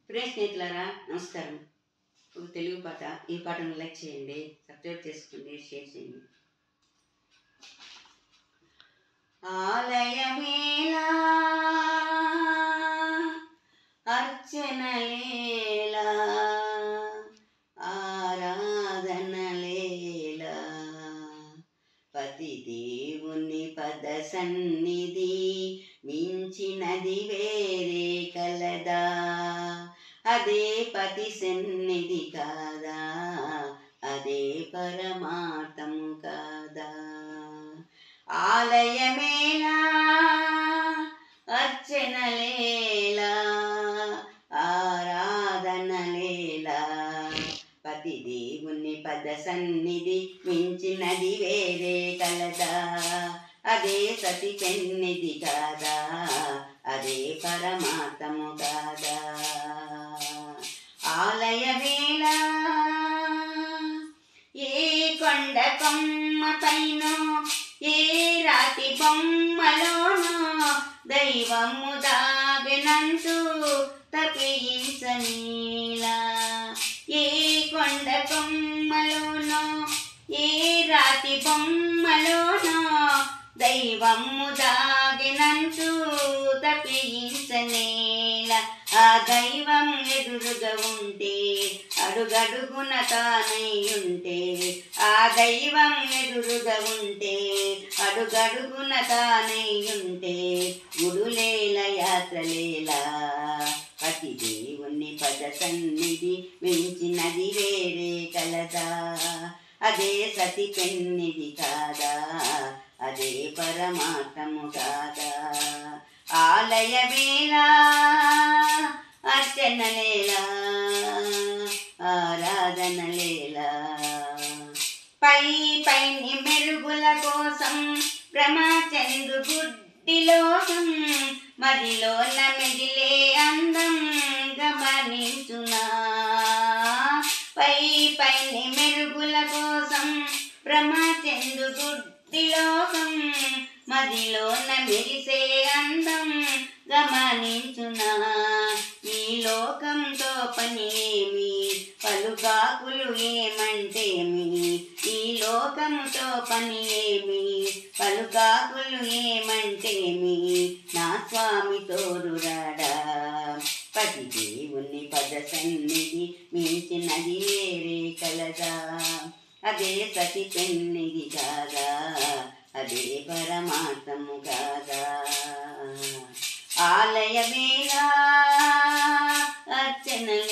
ప్రియ స్నేహితులారా నమస్కారం. ఒక తెలుగు పాట. ఈ పాటను లైక్ చేయండి, సబ్స్క్రైబ్ చేసుకోండి, షేర్ చేయండి. ఆలయమేలా అర్చనలేలా ఆరాధనలేలా పతి దేవుని పద సన్నిధి మించినది వేరే కలదా? అదే పతి సన్నిధి కాదా? అదే పరమార్థము కాదా? ఆలయమేలా అర్చనలేలా ఆరాధనలేలా పతి దేవుని పద సన్నిధి మించినది వేరే కలదా? అదే సతి సన్నిధి కాదా? అదే పరమార్థము కాదా? ఆలయమేలా ఏ కొండ కొమ్మ పైన ఏ రాతి బొమ్మలోనో దైవము దాగినంటూ తప్పించనీలా. ఏ కొండ కొమ్మలోనో ఏ రాతి బొమ్మలోనో దైవము దాగినంటూ తప్పించనేలా. ఆ దైవం ఎదురుగా ఉంటే అడుగడుగున తానై ఉంటే, ఆ దైవం ఎదురుగా ఉంటే అడుగడుగున తానై ఉంటే గుడులేల యాత్రలేలా పతి దేవుని పద సన్నిధి మించినది వేరే కలదా? అదే సతి పెన్నిధి కాదా? అదే పరమార్థము కాదా? ఆలయమేలా అర్చనలేలా ఆరాధనలేలా పై పైని మెరుగుల కోసం బ్రహ్మచంద్రు గుడ్డిలోకం మదిలోన మిగిలే అందం గమనించునా. పై పైని మెరుగుల కోసం బ్రహ్మచంద్రు గుడ్డిలోకం మదిలోన మెరిసే అందం గమనించునా. ఈ లోకంతో పని ఏమి, పలుకాకులు ఏమంటేమి. ఈ లోకంతో పని ఏమి, పలుకాకులు ఏమంటేమి. నా స్వామి తోడురాడా పతి దేవుని పద సన్నిధి మించినది వేరే కలదా? అదే సతి పెన్నిధి కాదా? అదే పరమార్థము కాదా? ఆలయమేలా అర్చనలేలా